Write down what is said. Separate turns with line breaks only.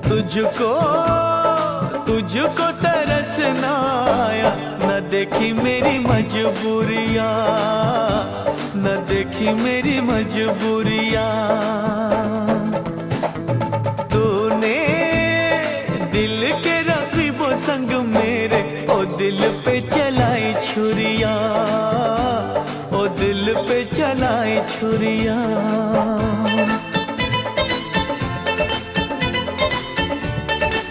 तुझको तुझको तरस ना आया, न देखी मेरी मजबूरियाँ, न देखी मेरी मजबूरियाँ। तूने दिल के रखी वो संग मेरे, ओ दिल पे चलाई छुरियाँ, ओ दिल पे चलाई छुरियाँ।